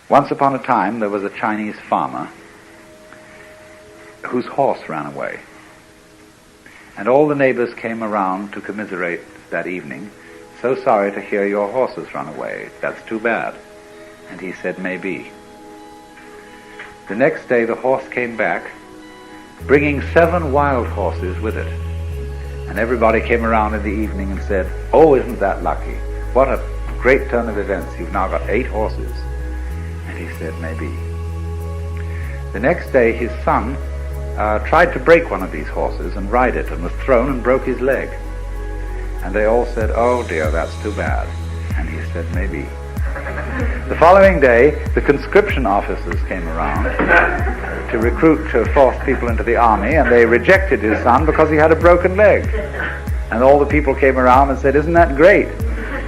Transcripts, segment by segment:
Once upon a time there was a Chinese farmer whose horse ran away. And all the neighbors came around to commiserate that evening. "So sorry to hear your horse has run away. That's too bad." And he said, "Maybe." The next day the horse came back, bringing 7 wild horses with it. And everybody came around in the evening and said, "Oh, isn't that lucky? What a great turn of events. You've now got 8 horses." And he said, "Maybe." The next day his son tried to break one of these horses and ride it, and was thrown and broke his leg. And they all said, "Oh dear, that's too bad." And he said, "Maybe." The following day, the conscription officers came around to force people into the army, and they rejected his son because he had a broken leg. And all the people came around and said, "Isn't that great?"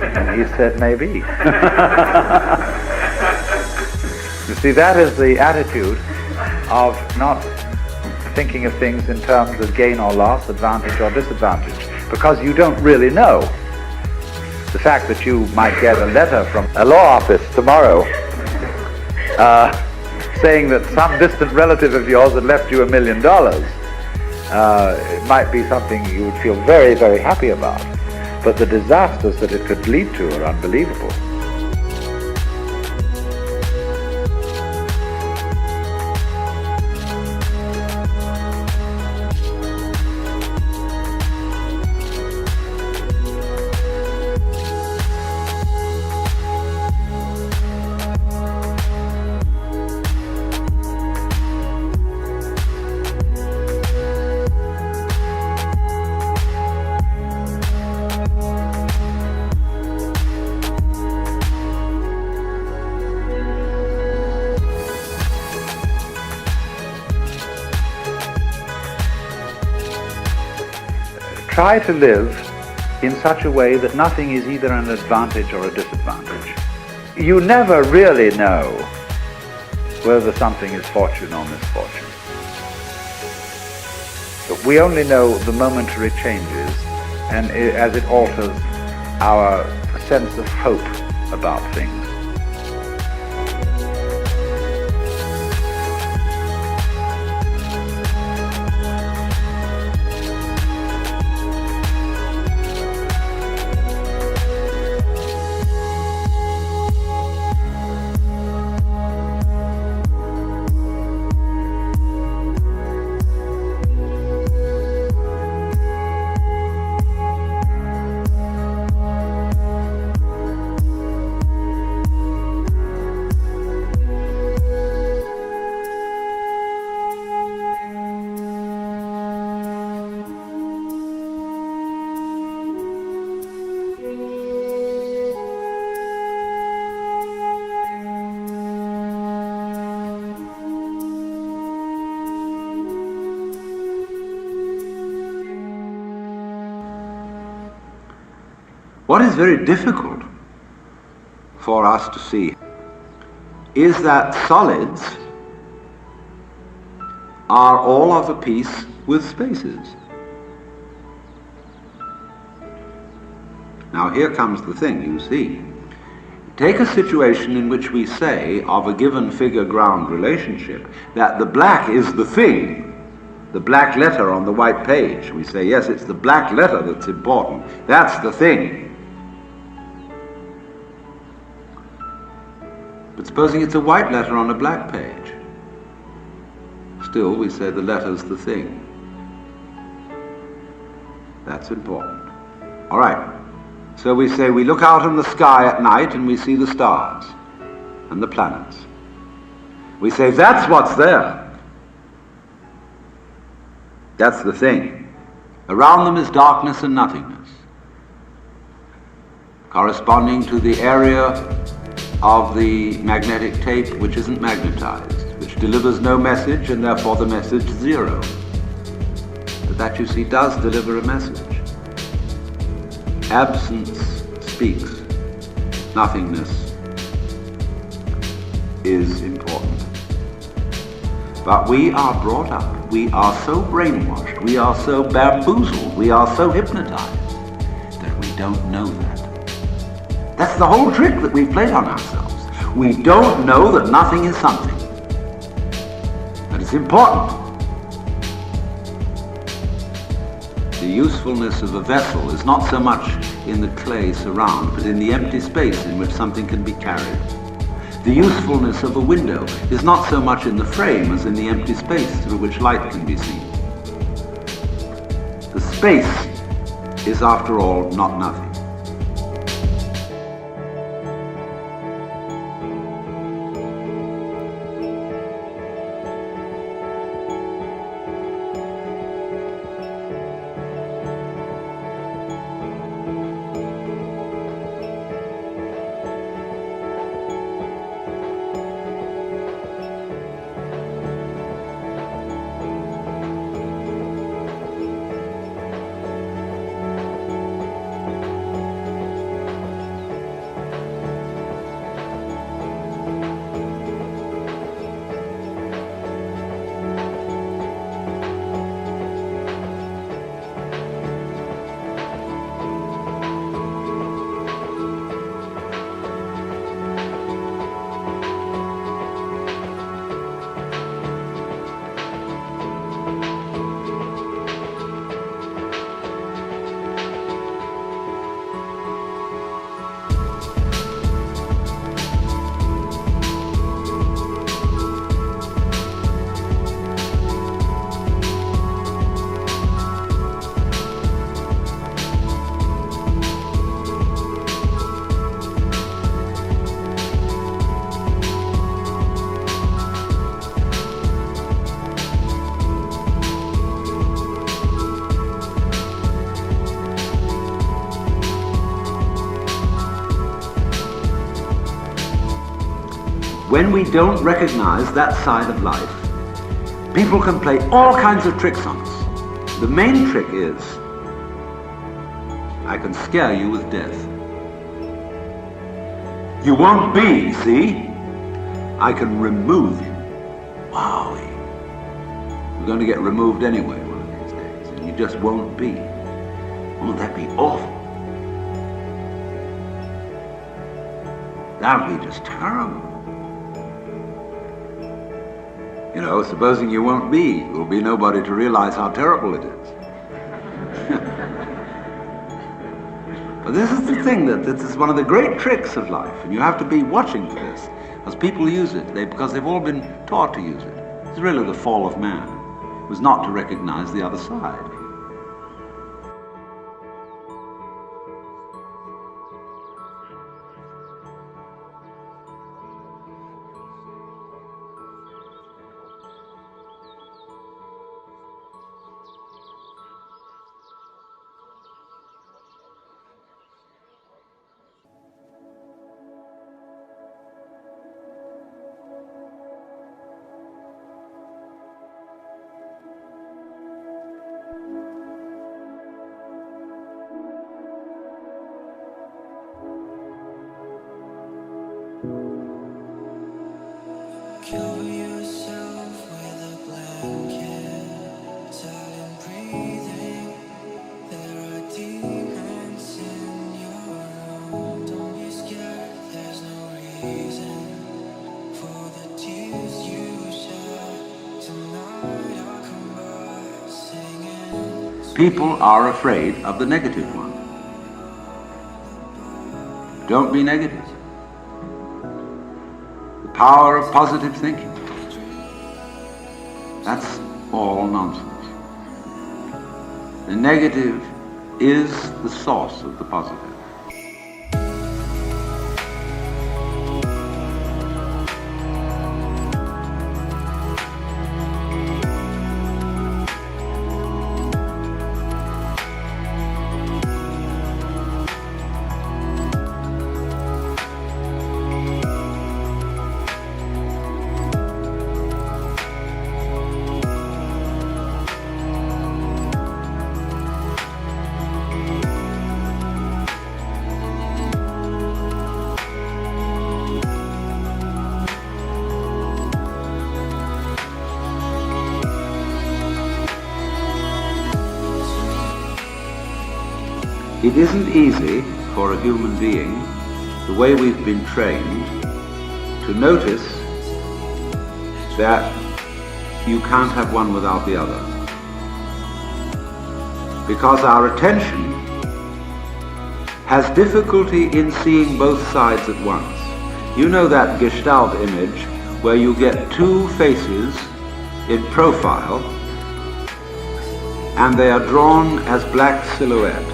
And he said, "Maybe." You see, that is the attitude of not thinking of things in terms of gain or loss, advantage or disadvantage, because you don't really know. The fact that you might get a letter from a law office tomorrow saying that some distant relative of yours had left you $1 million, it might be something you would feel very, very happy about. But the disasters that it could lead to are unbelievable. Try to live in such a way that nothing is either an advantage or a disadvantage. You never really know whether something is fortune or misfortune. But we only know the momentary changes, and as it alters our sense of hope about things. What is very difficult for us to see is that solids are all of a piece with spaces. Now here comes the thing, you see. Take a situation in which we say of a given figure-ground relationship that the black is the thing, the black letter on the white page. We say, yes, it's the black letter that's important. That's the thing. But supposing it's a white letter on a black page, still we say the letter's the thing. That's important. All right. So we say we look out in the sky at night and we see the stars and the planets. We say that's what's there. That's the thing. Around them is darkness and nothingness, corresponding to the area of the magnetic tape which isn't magnetized, which delivers no message, and therefore the message is zero. But that, you see, does deliver a message. Absence speaks. Nothingness is important. But we are brought up, we are so brainwashed, we are so bamboozled, we are so hypnotized that we don't know that. That's the whole trick that we've played on ourselves. We don't know that nothing is something. And it's important. The usefulness of a vessel is not so much in the clay surround, but in the empty space in which something can be carried. The usefulness of a window is not so much in the frame as in the empty space through which light can be seen. The space is, after all, not nothing. When we don't recognize that side of life, people can play all kinds of tricks on us. The main trick is, I can scare you with death. You won't be, see? I can remove you. Wowie. You're going to get removed anyway one of these days, and you just won't be. Won't that be awful? That would be just terrible. You know, supposing you won't be, there will be nobody to realize how terrible it is. But this is the thing, that this is one of the great tricks of life, and you have to be watching for this, as people use it, because they've all been taught to use it. It's really the fall of man. It was not to recognize the other side. Cover yourself with a blanket, silent breathing. There are demons in your room. Don't be scared, there's no reason for the tears you shed. Tonight I'll come by singing. People are afraid of the negative one. Don't be negative. Power of positive thinking. That's all nonsense. The negative is the source of the positive. It isn't easy for a human being, the way we've been trained, to notice that you can't have one without the other. Because our attention has difficulty in seeing both sides at once. You know that Gestalt image where you get two faces in profile and they are drawn as black silhouette.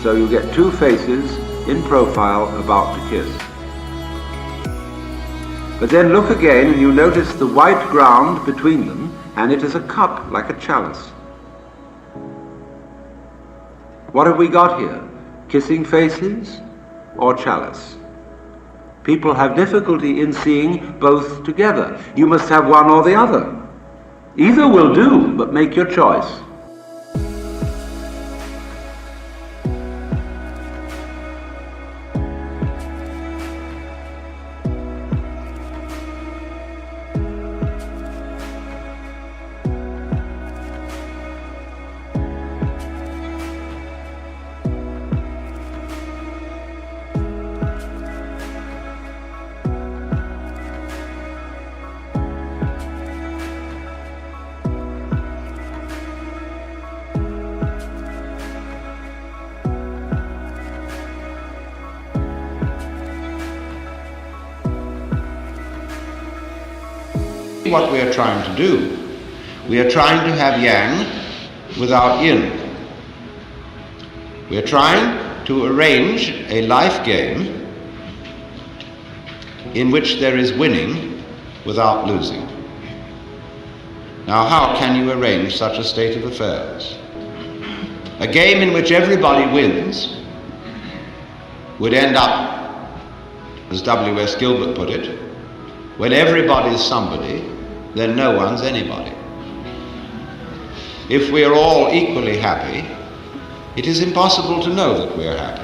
So you get two faces in profile about to kiss. But then look again and you notice the white ground between them, and it is a cup like a chalice. What have we got here? Kissing faces or chalice? People have difficulty in seeing both together. You must have one or the other. Either will do, but make your choice. What we are trying to do, we are trying to have yang without yin. We are trying to arrange a life game in which there is winning without losing. Now, how can you arrange such a state of affairs? A game in which everybody wins would end up, as W.S. Gilbert put it, when everybody is somebody, then no one's anybody. If we are all equally happy, it is impossible to know that we are happy.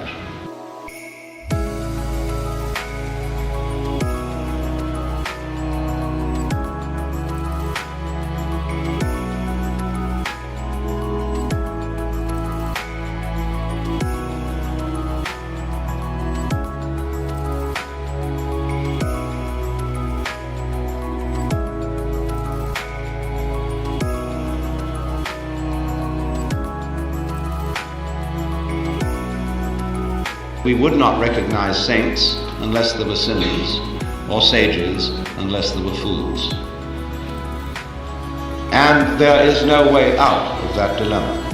We would not recognize saints unless there were sinners, or sages unless there were fools. And there is no way out of that dilemma.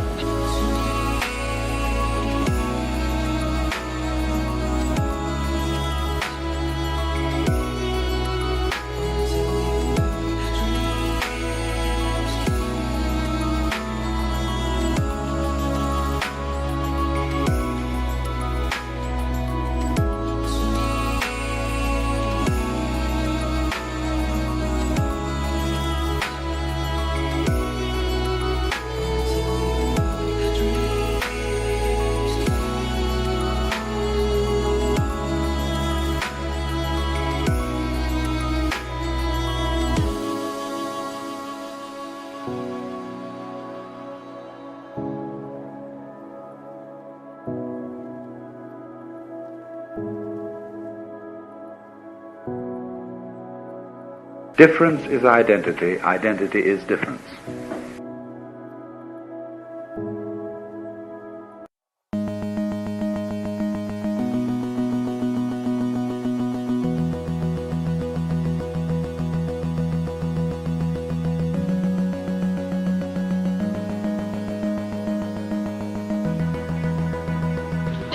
Difference is identity, identity is difference.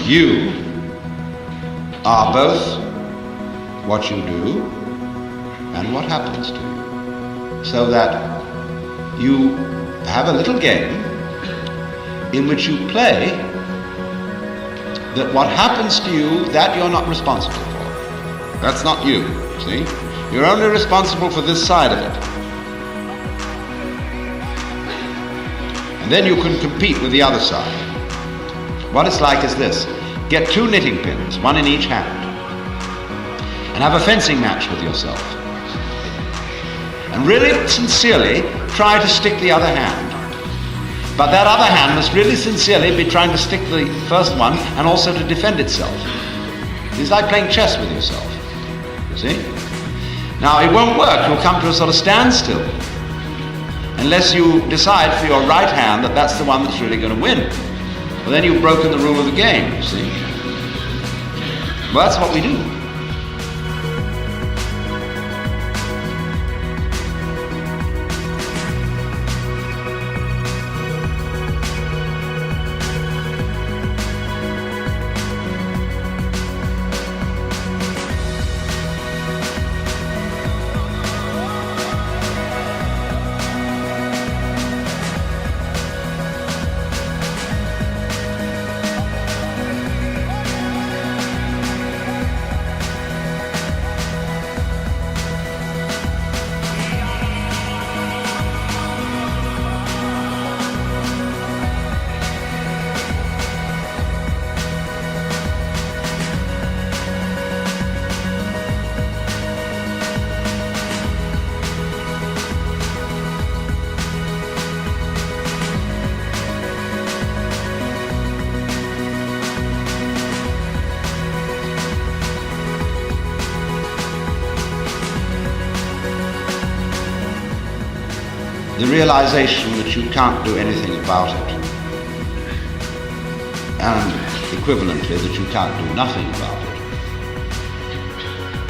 You are both what you do and what happens to you, so that you have a little game in which you play that what happens to you, that you're not responsible for. That's not you, see? You're only responsible for this side of it. And then you can compete with the other side. What it's like is this: get two knitting pins, one in each hand, and have a fencing match with yourself. And really sincerely try to stick the other hand. But that other hand must really sincerely be trying to stick the first one and also to defend itself. It's like playing chess with yourself, you see? Now, it won't work. You'll come to a sort of standstill unless you decide for your right hand that that's the one that's really going to win. Well, then you've broken the rule of the game, you see. Well, that's what we do. The realization that you can't do anything about it, and equivalently that you can't do nothing about it,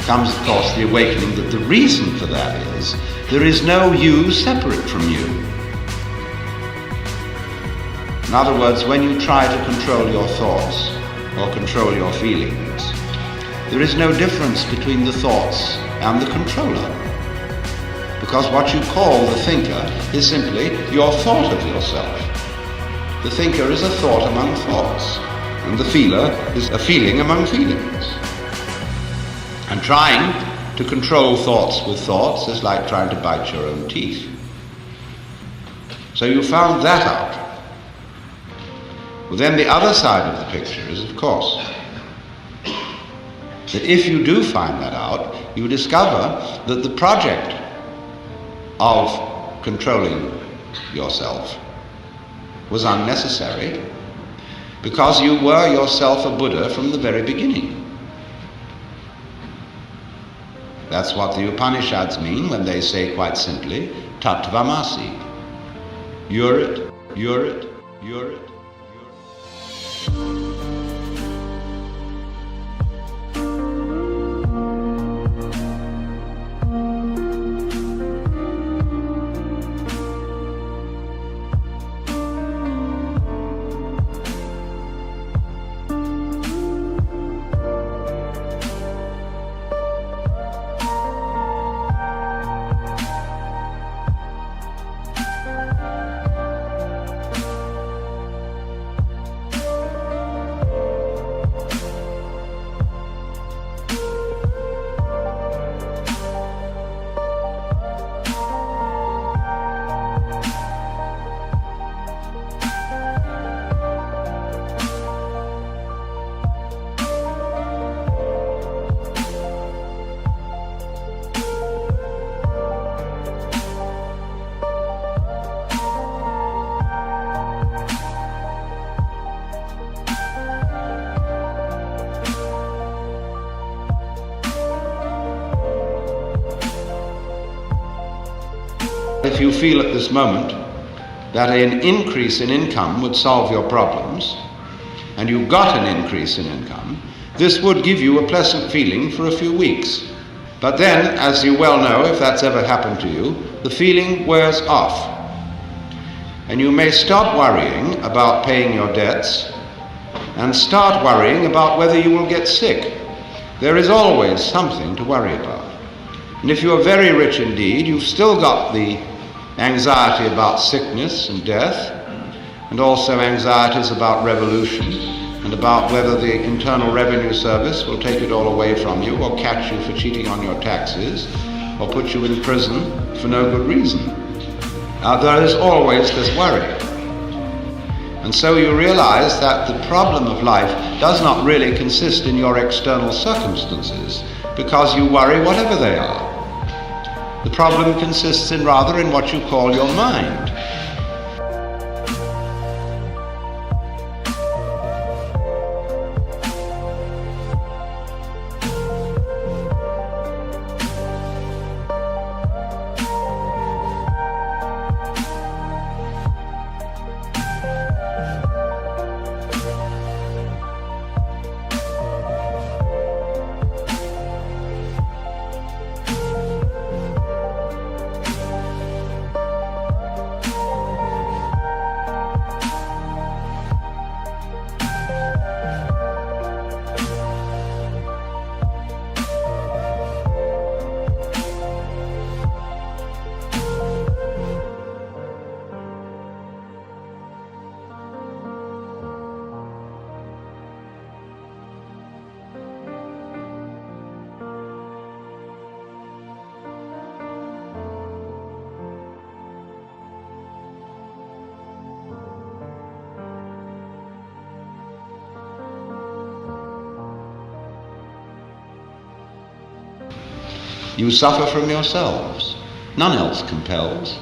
comes, of course, the awakening that the reason for that is there is no you separate from you. In other words, when you try to control your thoughts or control your feelings, there is no difference between the thoughts and the controller. Because what you call the thinker is simply your thought of yourself. The thinker is a thought among thoughts, and the feeler is a feeling among feelings. And trying to control thoughts with thoughts is like trying to bite your own teeth. So you found that out. Well, then the other side of the picture is, of course, that if you do find that out, you discover that the project of controlling yourself was unnecessary, because you were yourself a Buddha from the very beginning. That's what the Upanishads mean when they say quite simply, Tattvamasi. You're it, you're it, you're it. If you feel at this moment that an increase in income would solve your problems, and you got an increase in income, this would give you a pleasant feeling for a few weeks. But then, as you well know, if that's ever happened to you, the feeling wears off. And you may stop worrying about paying your debts and start worrying about whether you will get sick. There is always something to worry about. And if you are very rich indeed, you've still got the anxiety about sickness and death, and also anxieties about revolution, and about whether the Internal Revenue Service will take it all away from you, or catch you for cheating on your taxes, or put you in prison for no good reason. There is always this worry. And so you realize that the problem of life does not really consist in your external circumstances, because you worry whatever they are. The problem consists rather in what you call your mind. You suffer from yourselves. None else compels.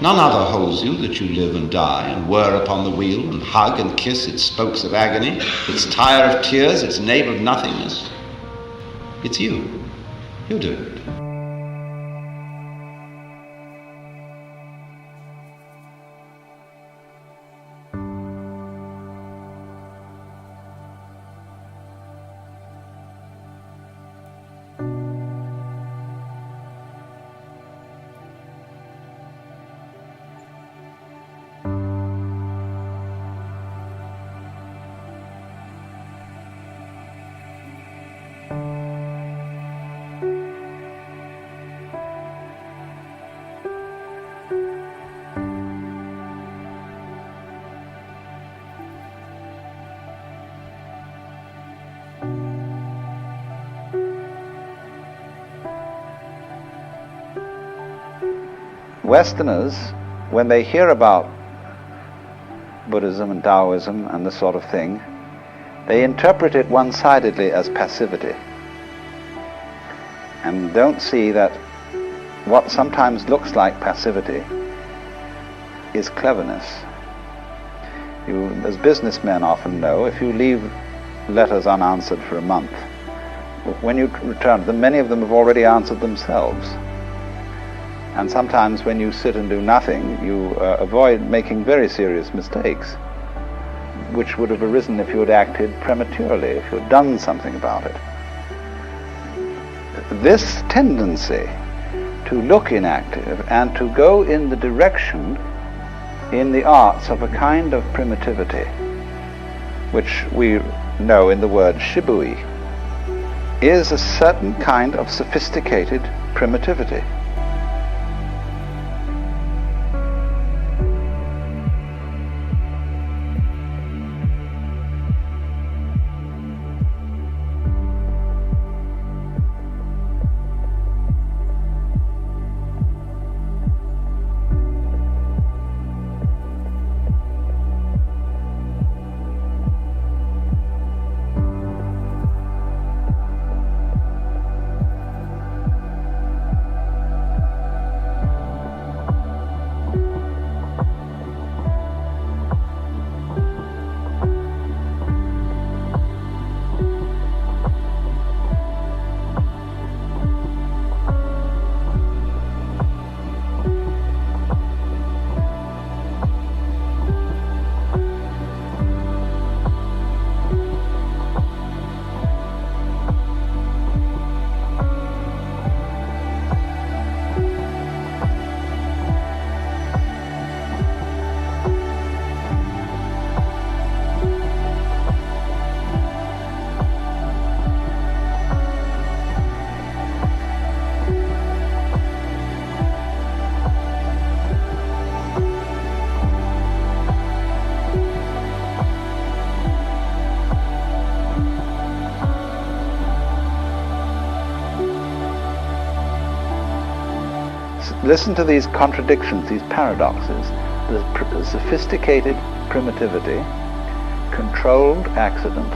None other holds you that you live and die and whir upon the wheel and hug and kiss its spokes of agony, its tire of tears, its nave of nothingness. It's you. You do it. Westerners, when they hear about Buddhism and Taoism and this sort of thing, they interpret it one-sidedly as passivity and don't see that what sometimes looks like passivity is cleverness. As businessmen often know, if you leave letters unanswered for a month, when you return them, many of them have already answered themselves. And sometimes when you sit and do nothing, you avoid making very serious mistakes, which would have arisen if you had acted prematurely, if you had done something about it. This tendency to look inactive and to go in the direction in the arts of a kind of primitivity, which we know in the word shibui, is a certain kind of sophisticated primitivity. Listen to these contradictions, these paradoxes. The sophisticated primitivity, controlled accident,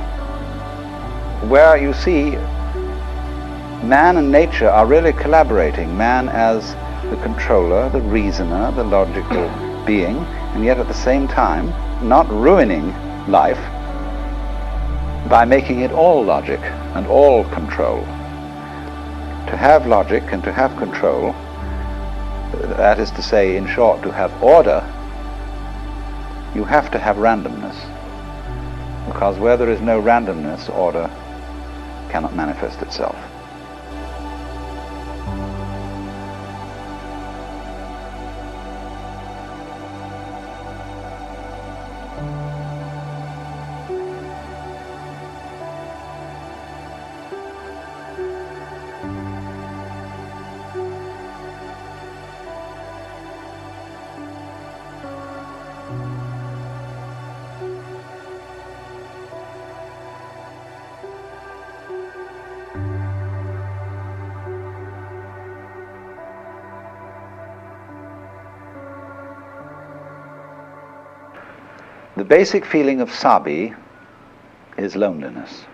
where you see man and nature are really collaborating, man as the controller, the reasoner, the logical being, and yet at the same time not ruining life by making it all logic and all control. To have logic and to have control, that is to say, in short, to have order, you have to have randomness. Because where there is no randomness, order cannot manifest itself. The basic feeling of sabi is loneliness.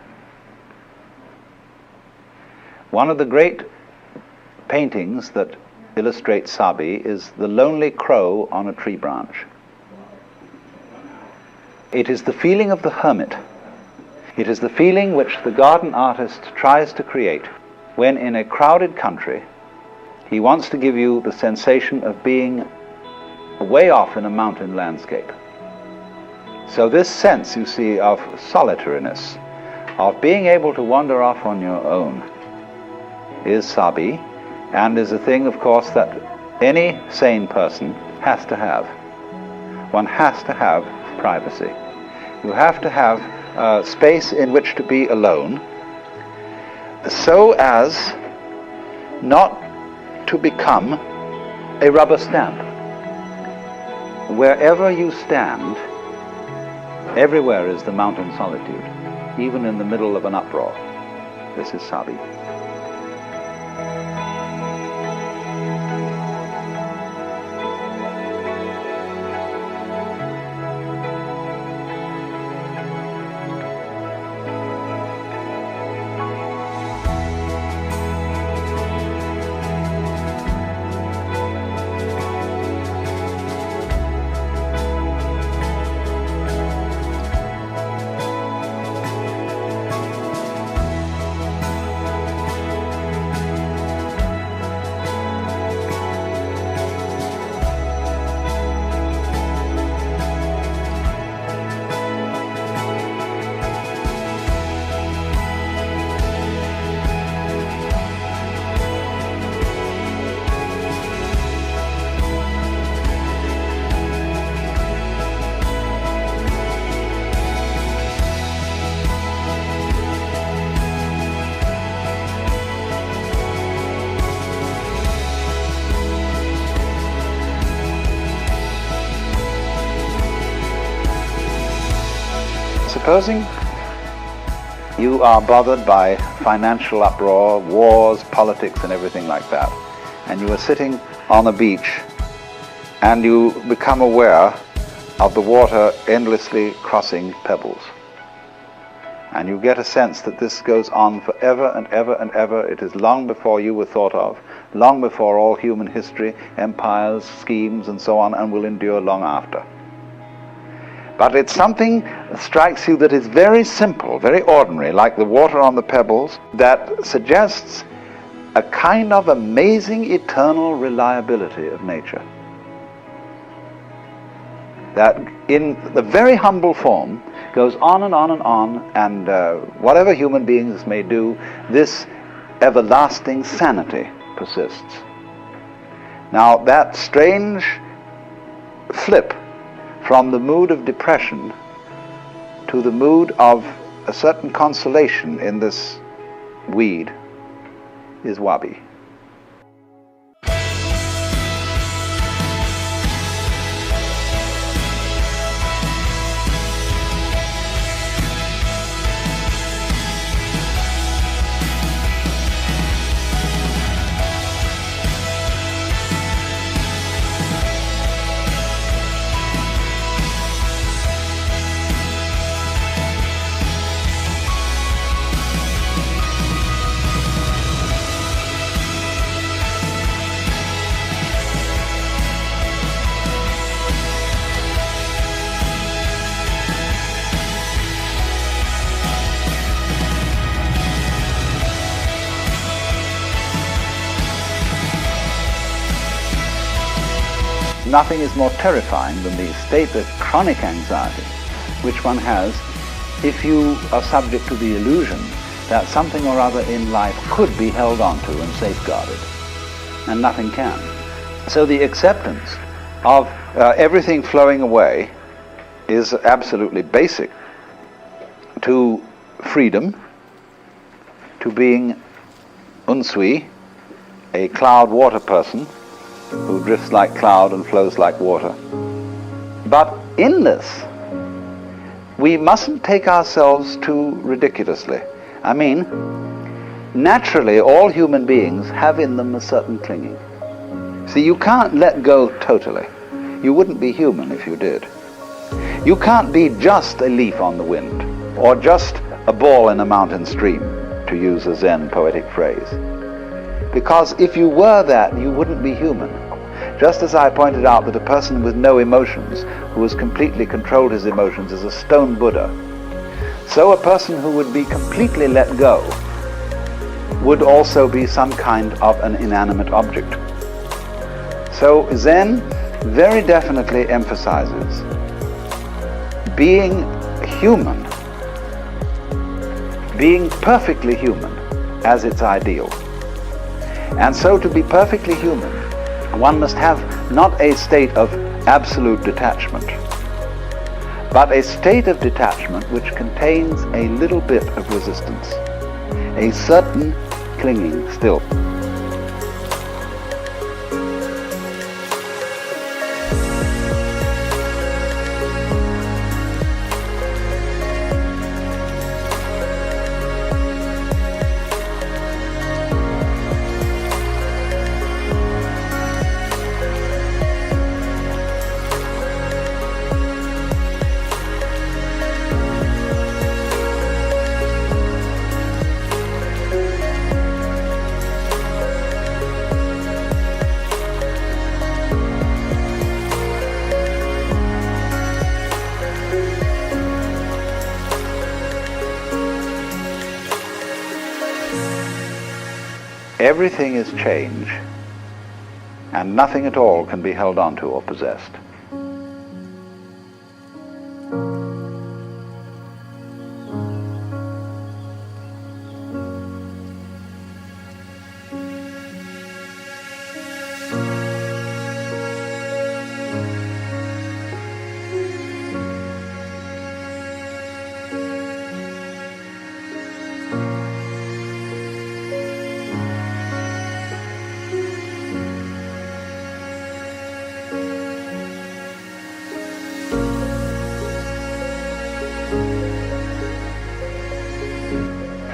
One of the great paintings that illustrate Sabi is the lonely crow on a tree branch. It is the feeling of the hermit. It is the feeling which the garden artist tries to create when in a crowded country he wants to give you the sensation of being way off in a mountain landscape. So this sense, you see, of solitariness, of being able to wander off on your own, is Sabi, and is a thing, of course, that any sane person has to have. One has to have privacy. You have to have space in which to be alone, so as not to become a rubber stamp. Wherever you stand, everywhere is the mountain solitude, even in the middle of an uproar. This is Sabi. Supposing you are bothered by financial uproar, wars, politics, and everything like that, and you are sitting on a beach and you become aware of the water endlessly crossing pebbles. And you get a sense that this goes on forever and ever and ever. It is long before you were thought of, long before all human history, empires, schemes, and so on, and will endure long after. But it's something that strikes you that is very simple, very ordinary, like the water on the pebbles, that suggests a kind of amazing eternal reliability of nature. That in the very humble form goes on and on and on, and whatever human beings may do, this everlasting sanity persists. Now that strange flip from the mood of depression to the mood of a certain consolation in this weed is wabi. Nothing is more terrifying than the state of chronic anxiety which one has if you are subject to the illusion that something or other in life could be held onto and safeguarded, and nothing can. So the acceptance of everything flowing away is absolutely basic to freedom, to being unsui, a cloud water person, who drifts like cloud and flows like water. But in this, we mustn't take ourselves too ridiculously. I mean, naturally all human beings have in them a certain clinging. See, you can't let go totally. You wouldn't be human if you did. You can't be just a leaf on the wind, or just a ball in a mountain stream, to use a Zen poetic phrase. Because if you were that, you wouldn't be human. Just as I pointed out that a person with no emotions, who has completely controlled his emotions, is a stone Buddha, so a person who would be completely let go would also be some kind of an inanimate object. So Zen very definitely emphasizes being human, being perfectly human as its ideal. And so to be perfectly human, one must have not a state of absolute detachment, but a state of detachment which contains a little bit of resistance, a certain clinging still. Everything is change, and nothing at all can be held on to or possessed.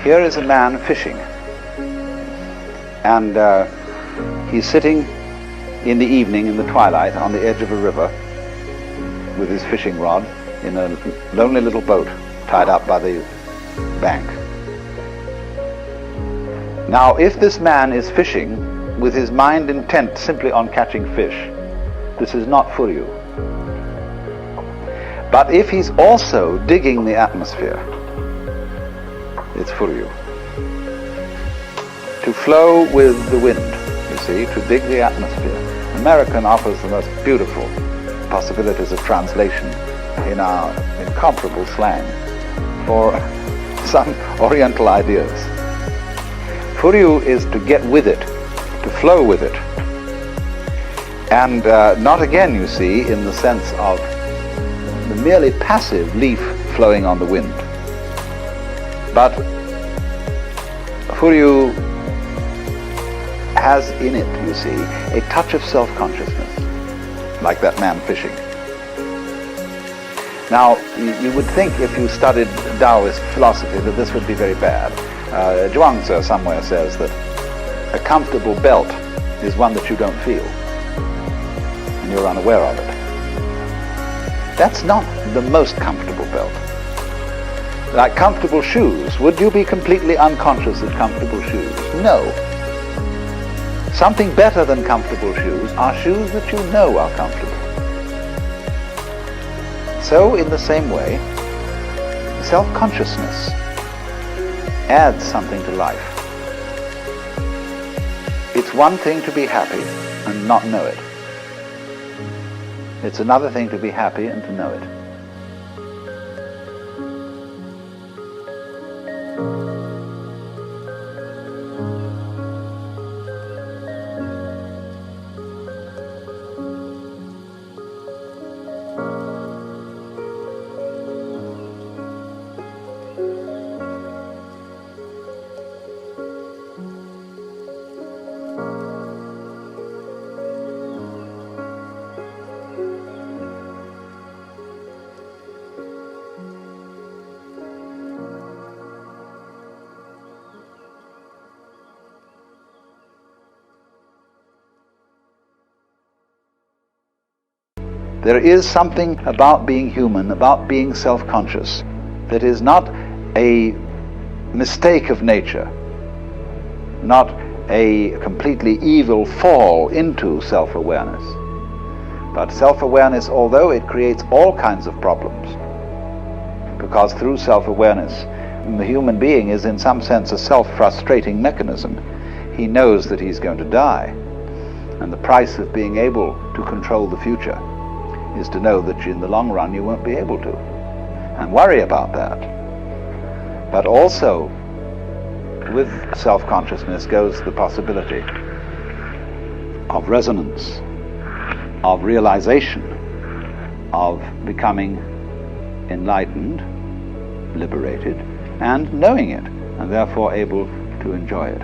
Here is a man fishing, and he's sitting in the evening, in the twilight, on the edge of a river with his fishing rod in a lonely little boat tied up by the bank. Now, if this man is fishing with his mind intent simply on catching fish, this is not Furyu. But if he's also digging the atmosphere, it's Furyu. To flow with the wind, you see, to dig the atmosphere. American offers the most beautiful possibilities of translation in our incomparable slang for some Oriental ideas. Furyu is to get with it, to flow with it. And not again, you see, in the sense of the merely passive leaf flowing on the wind. But Furyu has in it, you see, a touch of self-consciousness, like that man fishing. Now, you would think if you studied Taoist philosophy that this would be very bad. Zhuangzi somewhere says that a comfortable belt is one that you don't feel, and you're unaware of it. That's not the most comfortable belt. Like comfortable shoes, would you be completely unconscious of comfortable shoes? No. Something better than comfortable shoes are shoes that you know are comfortable. So, in the same way, self-consciousness adds something to life. It's one thing to be happy and not know it. It's another thing to be happy and to know it. There is something about being human, about being self-conscious, that is not a mistake of nature, not a completely evil fall into self-awareness. But self-awareness, although it creates all kinds of problems, because through self-awareness the human being is in some sense a self-frustrating mechanism. He knows that he's going to die, and the price of being able to control the future is to know that in the long run you won't be able to, and worry about that. But also with self-consciousness goes the possibility of resonance, of realization, of becoming enlightened, liberated, and knowing it, and therefore able to enjoy it.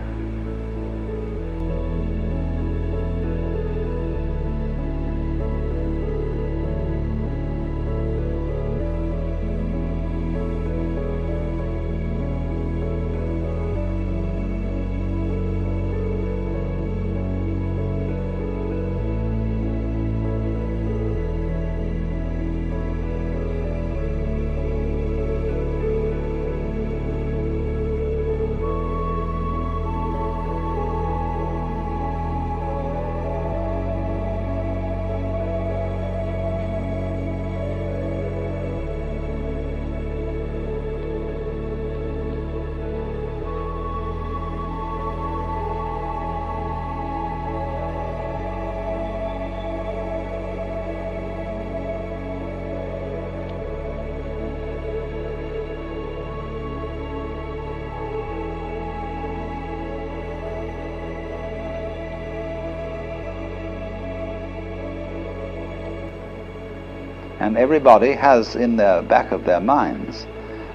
And everybody has in the back of their minds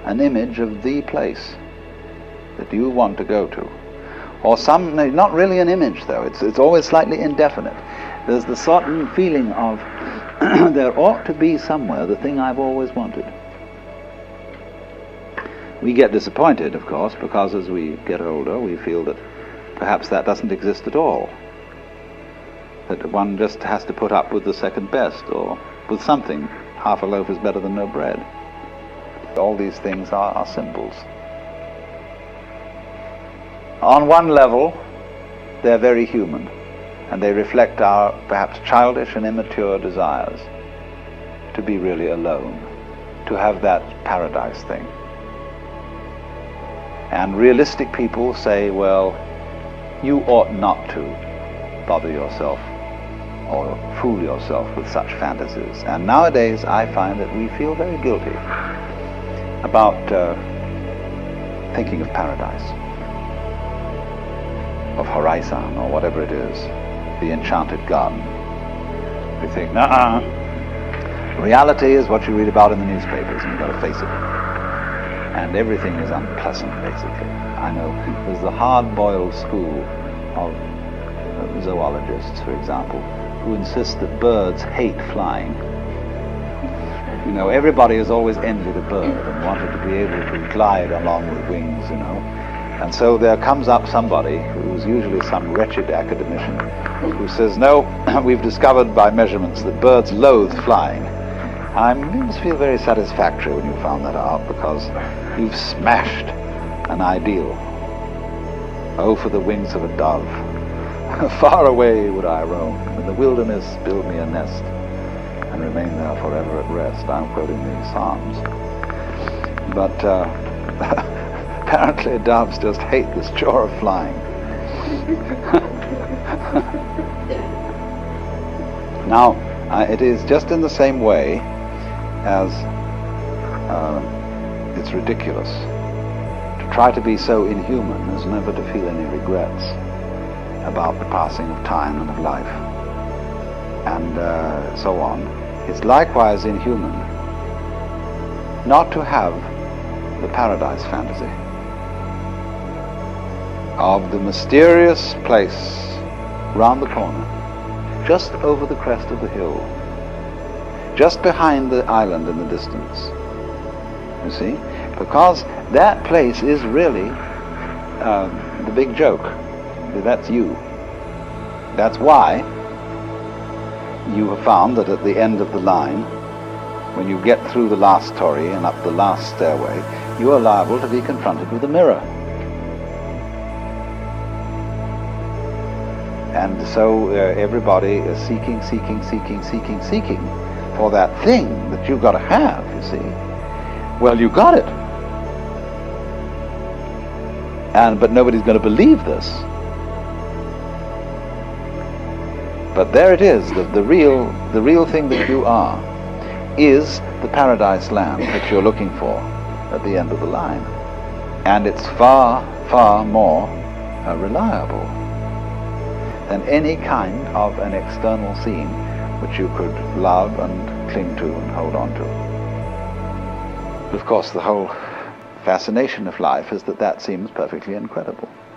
an image of the place that you want to go to. Or some, not really an image though, it's always slightly indefinite. There's the certain feeling of there ought to be somewhere the thing I've always wanted. We get disappointed, of course, because as we get older we feel that perhaps that doesn't exist at all. That one just has to put up with the second best, or with something. Half a loaf is better than no bread. All these things are symbols. On one level, they're very human, and they reflect our perhaps childish and immature desires to be really alone, to have that paradise thing. And realistic people say, well, you ought not to bother yourself or fool yourself with such fantasies. And nowadays I find that we feel very guilty about thinking of paradise, of Horizon, or whatever it is, the enchanted garden. We think, reality is what you read about in the newspapers, and you've got to face it. And everything is unpleasant, basically. I know there's the hard-boiled school of zoologists, for example, who insist that birds hate flying. You know, everybody has always envied a bird and wanted to be able to glide along with wings, you know. And so there comes up somebody, who's usually some wretched academician, who says, no, we've discovered by measurements that birds loathe flying. You must feel very satisfactory when you found that out, because you've smashed an ideal. Oh, for the wings of a dove. Far away would I roam, in the wilderness build me a nest, and remain there forever at rest. I'm quoting the Psalms. But apparently doves just hate this chore of flying. Now, it is just in the same way as it's ridiculous to try to be so inhuman as never to feel any regrets about the passing of time and of life, and so on. It's likewise inhuman not to have the paradise fantasy of the mysterious place round the corner, just over the crest of the hill, just behind the island in the distance. You see? Because that place is really the big joke. That's you. That's why you have found that at the end of the line, when you get through the last torii and up the last stairway, you are liable to be confronted with a mirror. And so everybody is seeking for that thing that you've got to have, you see. Well, you got it. But nobody's going to believe this. But there it is, the real thing that you are is the paradise land that you're looking for at the end of the line. And it's far, far more reliable than any kind of an external scene which you could love and cling to and hold on to. Of course, the whole fascination of life is that seems perfectly incredible.